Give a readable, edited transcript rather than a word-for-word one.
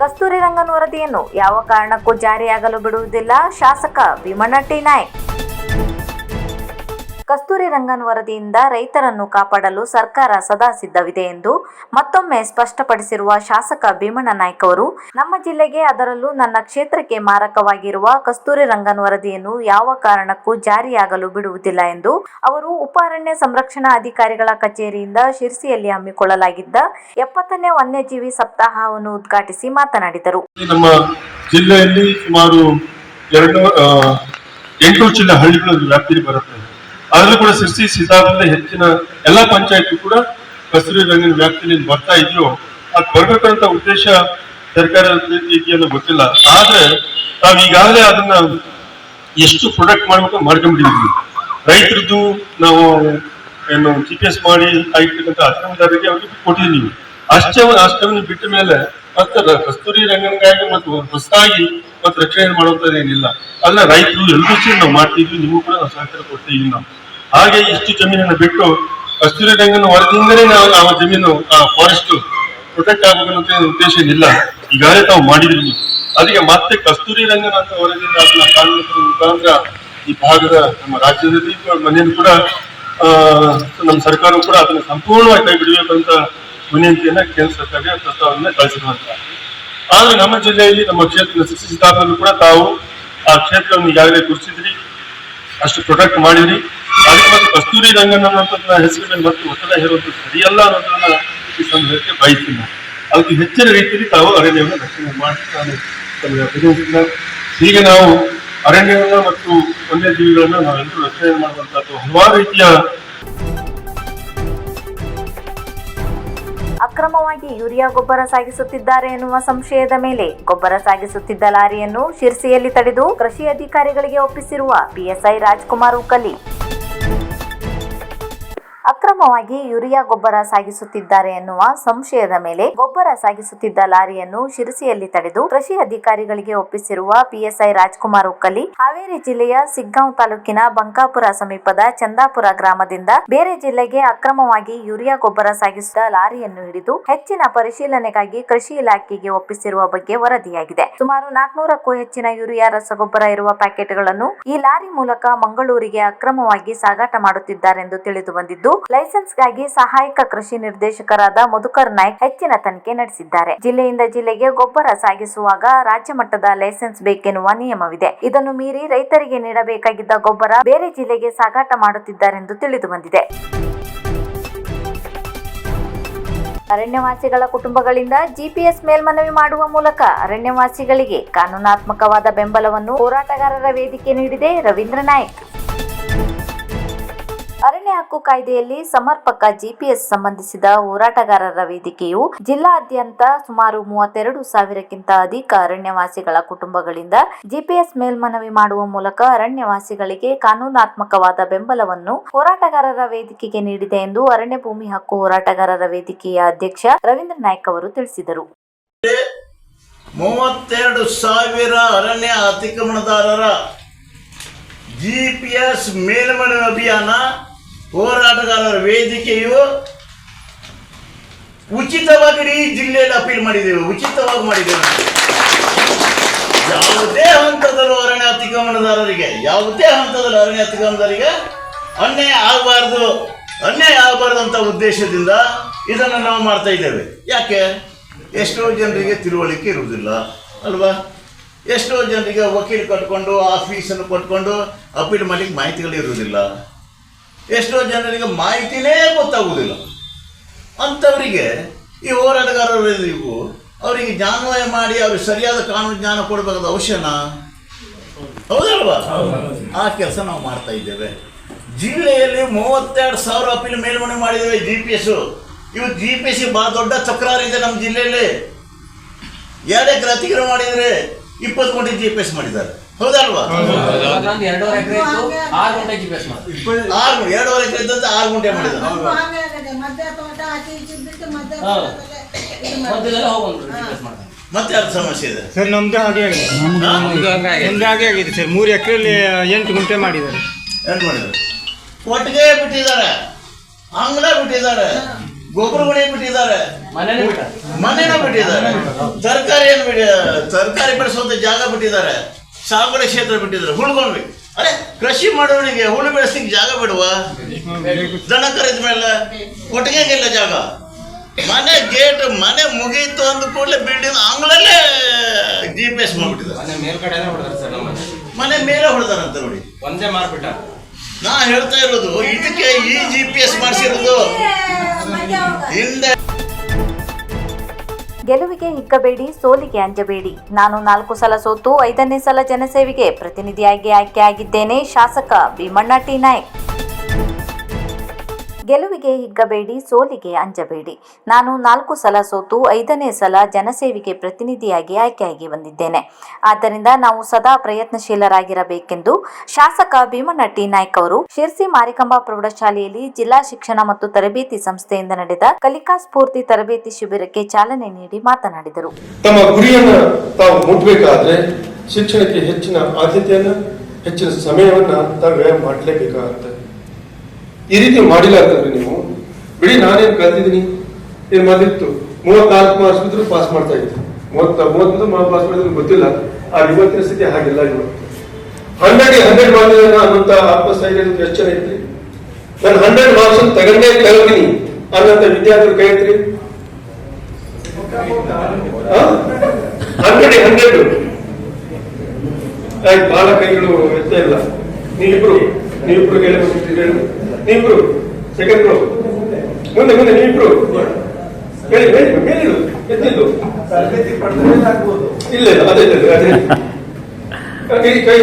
ಕಸ್ತೂರಿ ರಂಗನ್ ವರದಿಯನ್ನು ಯಾವ ಕಾರಣಕ್ಕೂ ಜಾರಿಯಾಗಲು ಬಿಡುವುದಿಲ್ಲ, ಶಾಸಕ ಭೀಮಣ್ಣ ಟಿ ನಾಯ್ಕ್. ಕಸ್ತೂರಿ ರಂಗನ್ ವರದಿಯಿಂದ ರೈತರನ್ನು ಕಾಪಾಡಲು ಸರ್ಕಾರ ಸದಾ ಸಿದ್ಧವಿದೆ ಎಂದು ಮತ್ತೊಮ್ಮೆ ಸ್ಪಷ್ಟಪಡಿಸಿರುವ ಶಾಸಕ ಭೀಮಣ್ಣ ನಾಯ್ಕ್ ಅವರು, ನಮ್ಮ ಜಿಲ್ಲೆಗೆ ಅದರಲ್ಲೂ ನನ್ನ ಕ್ಷೇತ್ರಕ್ಕೆ ಮಾರಕವಾಗಿರುವ ಕಸ್ತೂರಿ ರಂಗನ್ ವರದಿಯನ್ನು ಯಾವ ಕಾರಣಕ್ಕೂ ಜಾರಿಯಾಗಲು ಬಿಡುವುದಿಲ್ಲ ಎಂದು ಅವರು ಉಪ ಅರಣ್ಯ ಸಂರಕ್ಷಣಾ ಅಧಿಕಾರಿಗಳ ಕಚೇರಿಯಿಂದ ಶಿರಸಿಯಲ್ಲಿ ಹಮ್ಮಿಕೊಳ್ಳಲಾಗಿದ್ದ 70ನೇ ವನ್ಯಜೀವಿ ಸಪ್ತಾಹವನ್ನು ಉದ್ಘಾಟಿಸಿ ಮಾತನಾಡಿದರು. ನಮ್ಮ ಜಿಲ್ಲೆಯಲ್ಲಿ ಸುಮಾರು 8 ಜಿಲ್ಲಾ ಹಳ್ಳಿಗಳ ವ್ಯಾಪ್ತಿಯಲ್ಲಿ ಬರುತ್ತೆ. ಅದರಲ್ಲೂ ಕೂಡ ಶಿರಸಿ ಸಿದ್ದಾಪುರದ ಹೆಚ್ಚಿನ ಎಲ್ಲಾ ಪಂಚಾಯತ್ ಕೂಡ ಕಸ್ತೂರಿ ರಂಗನ ವ್ಯಾಪ್ತಿಯಲ್ಲಿ ಬರ್ತಾ ಇದೆಯೋ ಅದು ಬರ್ಬೇಕಂತ ಉದ್ದೇಶ ಸರ್ಕಾರದ ರೀತಿಯನ್ನು ಗೊತ್ತಿಲ್ಲ. ಆದ್ರೆ ನಾವು ಈಗಾಗಲೇ ಅದನ್ನ ಎಷ್ಟು ಪ್ರೊಡಕ್ಟ್ ಮಾಡ್ಬೇಕು ಮಾಡ್ಕೊಂಡ್ಬಿಟ್ಟಿದ್ವಿ. ರೈತರದ್ದು ನಾವು ಏನು GPS ಮಾಡಿ ಆಗಿರ್ತಕ್ಕಂಥ ಅಸಂದಾರರಿಗೆ ಅವ್ರಿಗೆ ಕೊಟ್ಟಿದ್ದೀವಿ. ಅಷ್ಟವನ್ನು ಬಿಟ್ಟ ಮೇಲೆ ಮತ್ತೆ ಕಸ್ತೂರಿ ರಂಗನಿಗಾಗಿ ಮತ್ತು ಹೊಸದಾಗಿ ಮತ್ತೆ ರಕ್ಷಣೆ ಮಾಡುವಂತದ್ದೇನಿಲ್ಲ. ಅಲ್ಲ, ರೈತರು ಎಲ್ಲರೂ ಸೇರಿ ನಾವು ಮಾಡ್ತಿದ್ವಿ, ನೀವು ಕೂಡ ನಾವು ಸಹಕಾರ ಕೊಡ್ತೀವಿ. ನಾವು ಹಾಗೆ ಇಷ್ಟು ಜಮೀನನ್ನು ಬಿಟ್ಟು ಕಸ್ತೂರಿ ರಂಗನ ವರದಿಯಿಂದಲೇ ನಾವು ಆ ಜಮೀನು ಫಾರೆಸ್ಟ್ ಪ್ರೊಟೆಕ್ಟ್ ಆಗಬೇಕಂತ ಉದ್ದೇಶ ಇಲ್ಲ. ಈಗಾಗಲೇ ತಾವು ಮಾಡಿದ್ವಿ. ಅದಕ್ಕೆ ಮತ್ತೆ ಕಸ್ತೂರಿ ರಂಗನ ಅಂತ ವರದಿಯಿಂದ ಅದನ್ನ ಕಾನೂನು ಮುಖಾಂತರ ಈ ಭಾಗದ ನಮ್ಮ ರಾಜ್ಯದಲ್ಲಿ ಮನೆಯನ್ನು ಕೂಡ ನಮ್ಮ ಸರ್ಕಾರ ಕೂಡ ಅದನ್ನು ಸಂಪೂರ್ಣವಾಗಿ ಕೈ ಬಿಡಬೇಕಂತ ವಿನಂತಿಯನ್ನ ಕೇಂದ್ರ ಸರ್ಕಾರಕ್ಕೆ ಪ್ರಸ್ತಾವನೆ ಕಳಿಸಿರುವಂತ. ಆದ್ರೆ ನಮ್ಮ ಜಿಲ್ಲೆಯಲ್ಲಿ ನಮ್ಮ ಕ್ಷೇತ್ರ ಸಿದ್ದಾಪುರದಲ್ಲೂ ಕೂಡ ತಾವು ಆ ಕ್ಷೇತ್ರವನ್ನು ಈಗಾಗಲೇ ಗುರುತಿಸಿದ್ರಿ, ಅಷ್ಟು ಪ್ರೊಟೆಕ್ಟ್ ಮಾಡಿದ್ರಿ. ಅದಕ್ಕೆ ಮತ್ತು ಕಸ್ತೂರಿ ರಂಗನ್ ಅನ್ನೋಂಥದ್ದನ್ನ ಹೆಸರಿನ ಮತ್ತು ಒತ್ತಡ ಹೇರುವಂಥದ್ದು ಸರಿಯಲ್ಲ ಅನ್ನೋದನ್ನ ಈ ಸಂದರ್ಭಕ್ಕೆ ಬಯಸ್ತೀನಿ. ಅದಕ್ಕೆ ಹೆಚ್ಚಿನ ರೀತಿಯಲ್ಲಿ ತಾವು ಅರಣ್ಯವನ್ನು ರಕ್ಷಣೆ ಮಾಡಿ ನಾನು ತಮಗೆ ಅಭಿನಂದಿಸಿದ. ಹೀಗೆ ನಾವು ಅರಣ್ಯವನ್ನು ಮತ್ತು ವನ್ಯಜೀವಿಗಳನ್ನ ನಾವೆಲ್ಲರೂ ರಕ್ಷಣೆ ಮಾಡುವಂತದ್ದು ಹಲವಾರು ರೀತಿಯ. ಅಕ್ರಮವಾಗಿ ಯೂರಿಯಾ ಗೊಬ್ಬರ ಸಾಗಿಸುತ್ತಿದ್ದಾರೆ ಎನ್ನುವ ಸಂಶಯದ ಮೇಲೆ ಗೊಬ್ಬರ ಸಾಗಿಸುತ್ತಿದ್ದ ಲಾರಿಯನ್ನು ಶಿರಸಿಯಲ್ಲಿ ತಡೆದು ಕೃಷಿ ಅಧಿಕಾರಿಗಳಿಗೆ ಒಪ್ಪಿಸಿರುವ PSI ರಾಜ್ಕುಮಾರ್ ಉಕ್ಕಲಿ. ಅಕ್ರಮವಾಗಿ ಯೂರಿಯಾ ಗೊಬ್ಬರ ಸಾಗಿಸುತ್ತಿದ್ದಾರೆ ಎನ್ನುವ ಸಂಶಯದ ಮೇಲೆ ಗೊಬ್ಬರ ಸಾಗಿಸುತ್ತಿದ್ದ ಲಾರಿಯನ್ನು ಶಿರಸಿಯಲ್ಲಿ ತಡೆದು ಕೃಷಿ ಅಧಿಕಾರಿಗಳಿಗೆ ಒಪ್ಪಿಸಿರುವ PSI ರಾಜ್ಕುಮಾರ್ ಉಕ್ಕಲಿ, ಹಾವೇರಿ ಜಿಲ್ಲೆಯ ಸಿಗ್ಗಾಂವ್ ತಾಲೂಕಿನ ಬಂಕಾಪುರ ಸಮೀಪದ ಚಂದಾಪುರ ಗ್ರಾಮದಿಂದ ಬೇರೆ ಜಿಲ್ಲೆಗೆ ಅಕ್ರಮವಾಗಿ ಯೂರಿಯಾ ಗೊಬ್ಬರ ಸಾಗಿಸಿದ ಲಾರಿಯನ್ನು ಹಿಡಿದು ಹೆಚ್ಚಿನ ಪರಿಶೀಲನೆಗಾಗಿ ಕೃಷಿ ಇಲಾಖೆಗೆ ಒಪ್ಪಿಸಿರುವ ಬಗ್ಗೆ ವರದಿಯಾಗಿದೆ. ಸುಮಾರು 400ಕ್ಕೂ ಹೆಚ್ಚಿನ ಯೂರಿಯಾ ರಸಗೊಬ್ಬರ ಇರುವ ಪ್ಯಾಕೆಟ್ಗಳನ್ನು ಈ ಲಾರಿ ಮೂಲಕ ಮಂಗಳೂರಿಗೆ ಅಕ್ರಮವಾಗಿ ಸಾಗಾಟ ಮಾಡುತ್ತಿದ್ದಾರೆಂದು ತಿಳಿದು ಬಂದಿದ್ದು, ಲೈಸೆನ್ಸ್ಗಾಗಿ ಸಹಾಯಕ ಕೃಷಿ ನಿರ್ದೇಶಕರಾದ ಮಧುಕರ್ ನಾಯ್ಕ್ ಹೆಚ್ಚಿನ ತನಿಖೆ ನಡೆಸಿದ್ದಾರೆ. ಜಿಲ್ಲೆಯಿಂದ ಜಿಲ್ಲೆಗೆ ಗೊಬ್ಬರ ಸಾಗಿಸುವಾಗ ರಾಜ್ಯ ಮಟ್ಟದ ಲೈಸೆನ್ಸ್ ಬೇಕೆನ್ನುವ ನಿಯಮವಿದೆ. ಇದನ್ನು ಮೀರಿ ರೈತರಿಗೆ ನೀಡಬೇಕಾಗಿದ್ದ ಗೊಬ್ಬರ ಬೇರೆ ಜಿಲ್ಲೆಗೆ ಸಾಗಾಟ ಮಾಡುತ್ತಿದ್ದಾರೆಂದು ತಿಳಿದು ಬಂದಿದೆ. ಅರಣ್ಯವಾಸಿಗಳ ಕುಟುಂಬಗಳಿಂದ GPS ಮೇಲ್ಮನವಿ ಮಾಡುವ ಮೂಲಕ ಅರಣ್ಯವಾಸಿಗಳಿಗೆ ಕಾನೂನಾತ್ಮಕವಾದ ಬೆಂಬಲವನ್ನು ಹೋರಾಟಗಾರರ ವೇದಿಕೆ ನೀಡಿದೆ ರವೀಂದ್ರ ನಾಯ್ಕ್. ಅರಣ್ಯ ಹಕ್ಕು ಕಾಯ್ದೆಯಲ್ಲಿ ಸಮರ್ಪಕ GPS ಸಂಬಂಧಿಸಿದ ಹೋರಾಟಗಾರರ ವೇದಿಕೆಯು ಜಿಲ್ಲಾದ್ಯಂತ ಸುಮಾರು 32,000ಕ್ಕಿಂತ ಅಧಿಕ ಅರಣ್ಯವಾಸಿಗಳ ಕುಟುಂಬಗಳಿಂದ GPS ಮೇಲ್ಮನವಿ ಮಾಡುವ ಮೂಲಕ ಅರಣ್ಯವಾಸಿಗಳಿಗೆ ಕಾನೂನಾತ್ಮಕವಾದ ಬೆಂಬಲವನ್ನು ಹೋರಾಟಗಾರರ ವೇದಿಕೆಗೆ ನೀಡಿದೆ ಎಂದು ಅರಣ್ಯ ಭೂಮಿ ಹಕ್ಕು ಹೋರಾಟಗಾರರ ವೇದಿಕೆಯ ಅಧ್ಯಕ್ಷ ರವೀಂದ್ರ ನಾಯ್ಕ್ ಅವರು ತಿಳಿಸಿದರು. 32,000 ಅರಣ್ಯ ಅತಿಕ್ರಮಣದಾರರ GPS ಮೇಲ್ಮನವಿ ಅಭಿಯಾನ ಹೋರಾಟಗಾರರ ವೇದಿಕೆಯು ಉಚಿತವಾಗಿ ಇಡೀ ಜಿಲ್ಲೆಯಲ್ಲಿ ಅಪೀಲ್ ಮಾಡಿದ್ದೇವೆ. ಉಚಿತವಾಗಿ ಮಾಡಿದ್ದೇವೆ. ಯಾವುದೇ ಹಂತದಲ್ಲೂ ಅರಣ್ಯ ಅತಿಕ್ರಮಣದಾರರಿಗೆ ಅನ್ಯಾಯ ಆಗಬಾರ್ದು ಅಂತ ಉದ್ದೇಶದಿಂದ ಇದನ್ನು ನಾವು ಮಾಡ್ತಾ ಇದ್ದೇವೆ. ಯಾಕೆ? ಎಷ್ಟೋ ಜನರಿಗೆ ತಿಳುವಳಿಕೆ ಇರುವುದಿಲ್ಲ ಅಲ್ವಾ? ಎಷ್ಟೋ ಜನರಿಗೆ ವಕೀಲ್ ಕಟ್ಕೊಂಡು ಆಫೀಸನ್ನು ಕೊಟ್ಕೊಂಡು ಅಪೀಲ್ ಮಾಡಲಿಕ್ಕೆ ಮಾಹಿತಿಗಳು ಇರುವುದಿಲ್ಲ. ಎಷ್ಟೋ ಜನರಿಗೆ ಮಾಹಿತಿನೇ ಗೊತ್ತಾಗುವುದಿಲ್ಲ. ಅಂಥವರಿಗೆ ಈ ಹೋರಾಟಗಾರರಿಗೂ ಅವರಿಗೆ ಜ್ಞಾನವಯ ಮಾಡಿ ಅವ್ರಿಗೆ ಸರಿಯಾದ ಕಾನೂನು ಜ್ಞಾನ ಕೊಡಬೇಕಾದ ಅವಶ್ಯನಾ? ಹೌದಲ್ವಾ? ಆ ಕೆಲಸ ನಾವು ಮಾಡ್ತಾ ಇದ್ದೇವೆ. ಜಿಲ್ಲೆಯಲ್ಲಿ 32,000 ಅಪೀಲ್ ಮೇಲ್ಮನವಿ ಮಾಡಿದ್ದೇವೆ. ಇವು GPS ಭಾಳ ದೊಡ್ಡ ತಕರಾರು ಇದೆ ನಮ್ಮ ಜಿಲ್ಲೆಯಲ್ಲಿ. 2 ಎಕರೆ ಅತಿಕ್ರಮಣ ಮಾಡಿದರೆ 20 ಕೋಟಿ GPS ಮಾಡಿದ್ದಾರೆ. ಹೌದಲ್ವಾ? 2.5 ಎಕರೆ ಇದ್ದು 6 ಗುಂಟೆ GPS ಮಾಡಿದ್ದಾರೆ. 2.5 ಎಕರೆ ಇದ್ದಂತೆ 6 ಗುಂಟೆ ಮಾಡಿದ್ದಾರೆ. ಮತ್ತೆ ಅದು ಸಮಸ್ಯೆ ಇದೆ ಸರ್. ನಮ್ದು ಹಾಗೆ ಆಗಿದೆ ಸರ್. 3 ಎಕರೆಯಲ್ಲಿ 8 ಗುಂಟೆ ಮಾಡಿದ್ದಾರೆ. ಕೊಟ್ಟಿಗೆ ಬಿಟ್ಟಿದ್ದಾರೆ, ಅಂಗಡ ಬಿಟ್ಟಿದ್ದಾರೆ. ಗೊಬ್ಬರಗಳೇ ಬಿಟ್ಟಿದ್ದಾರೆ, ಮನೇನೆ ಬಿಟ್ಟ. ಮನೇನ ಬಿಟ್ಟಿದ್ದಾರೆ, ತರಕಾರಿ ಬೆಳೆಸುವಂತ ಜಾಗ ಬಿಟ್ಟಿದ್ದಾರೆ, ಸಾಗುವಳಿ ಕ್ಷೇತ್ರ ಬಿಟ್ಟಿದ್ದಾರೆ. ಹುಳ್ಕೊಂಡ್ವಿ. ಅರೆ ಕೃಷಿ ಮಾಡೋನಿಗೆ ಹುಳು ಬೆಳೆಸ್ಲಿಕ್ಕೆ ಜಾಗ ಬಿಡುವ, ದನ ಕರೆದ ಮೇಲೆ ಕೊಟ್ಟಿಗೆಗಿಲ್ಲ ಜಾಗ. ಮನೆ ಗೇಟ್ ಮನೆ ಮುಗೀತು ಅಂದ ಕೂಡಲೇ ಬಿಲ್ಡಿಂಗ್ ಅಂಗಳಲ್ಲೇ GPS ಮಾಡ್ಬಿಟ್ಟಿದ್ದಾರೆ. ಮನೆ ಮೇಲ್ಗಡೆನೆ ಹೊಡೆದಾರೆ ಸರ್ ನಮ್ಮ ಮನೆ. ಮನೆ ಮೇಲೆ ಹೊಡೆದಾರಂತ ನೋಡಿ. ಒಂದೇ ಮಾರ್ಬಿಟ್ಟ. ನಾ ಹೇಳ್ತಾ ಇರೋದು ಇದಕ್ಕೆ ಈ GPS ಮಾಡಿಸಿರೋದು ಹಿಂದೆ. ಗೆಲುವಿಗೆ ಹಿಗ್ಗಬೇಡಿ, ಸೋಲಿಗೆ ಅಂಜಬೇಡಿ. ನಾನು 4 ಸಲ ಸೋತು 5ನೇ ಸಲ ಜನಸೇವೆಗೆ ಪ್ರತಿನಿಧಿಯಾಗಿ ಆಯ್ಕೆಯಾಗಿದ್ದೇನೆ. ಶಾಸಕ ಭೀಮಣ್ಣ ಟಿ ನಾಯ್ಕ್. ಗೆಲುವಿಗೆ ಹಿಗ್ಗಬೇಡಿ, ಸೋಲಿಗೆ ಅಂಜಬೇಡಿ. ನಾನು 4 ಸಲ ಸೋತು 5ನೇ ಸಲ ಜನಸೇವೆಗೆ ಪ್ರತಿನಿಧಿಯಾಗಿ ಆಯ್ಕೆಯಾಗಿ ಬಂದಿದ್ದೇನೆ. ಆದ್ದರಿಂದ ನಾವು ಸದಾ ಪ್ರಯತ್ನಶೀಲರಾಗಿರಬೇಕೆಂದು ಶಾಸಕ ಭೀಮಣ್ಣ ಟಿ ನಾಯ್ಕ್ ಅವರು ಶಿರ್ಸಿ ಮಾರಿಕಾಂಬಾ ಪ್ರೌಢಶಾಲೆಯಲ್ಲಿ ಜಿಲ್ಲಾ ಶಿಕ್ಷಣ ಮತ್ತು ತರಬೇತಿ ಸಂಸ್ಥೆಯಿಂದ ನಡೆದ ಕಲಿಕಾ ಸ್ಫೂರ್ತಿ ತರಬೇತಿ ಶಿಬಿರಕ್ಕೆ ಚಾಲನೆ ನೀಡಿ ಮಾತನಾಡಿದರು. ತಮ್ಮ ಗುರಿಯನ್ನು ತಾವು ಮುಟ್ಟಬೇಕಾದ್ರೆ ಶಿಕ್ಷಣಕ್ಕೆ ಹೆಚ್ಚಿನ ಆದ್ಯತೆಯನ್ನು, ಹೆಚ್ಚಿನ ಸಮಯವನ್ನ ತಾವು ವ್ಯಯ ಮಾಡಲೇಬೇಕಾಗುತ್ತೆ. ಈ ರೀತಿ ಮಾಡಿಲ್ಲ ಅಂತಂದ್ರೆ ನೀವು ಬಿಡಿ, ನಾನೇನು ಕಲ್ತಿದ್ದೀನಿ, ಏನು ಮೊದಲಿತ್ತು 34 ಮಾರ್ಕ್ಸ್ ಬಿದ್ರು ಪಾಸ್ ಮಾಡ್ತಾ ಇದ್ದೆ. 30 ಪಾಸ್ ಮಾಡಿದ್ರು ಗೊತ್ತಿಲ್ಲ. ಆ ಇವತ್ತಿನ ಸ್ಥಿತಿ ಹಾಗೆಲ್ಲ. ಇವತ್ತು 100 ಮಾಡಿದ ಅನ್ನೋಂಥ ಆತ್ಮಸ್ಥೈರ್ಯ ಎಷ್ಟು ಜನ ಇದ್ರಿ? ನಾನು 100 ಮಾರ್ಕ್ಸ್ ತಗೊಂಡೇ ಕಲ್ತೀನಿ ಅನ್ನೋಂಥ ವಿದ್ಯಾರ್ಥಿಗಳು ಕೈ ಇದ್ರಿ? 100 ಬಹಳ ಕೈಗಳು ಎತ್ತ ಇಲ್ಲ. ನೀವಿಬ್ರು ನೀವಿಬ್ರು ಸೆಕೆಂಡ್ ಫ್ಲೋರ್ ಮುಂದೆ ನೀವಿಬ್ರು ಹೇಳಿ ಎತ್ತಿದ್ದು ಇಲ್ಲ ಅದೇ ಕೈ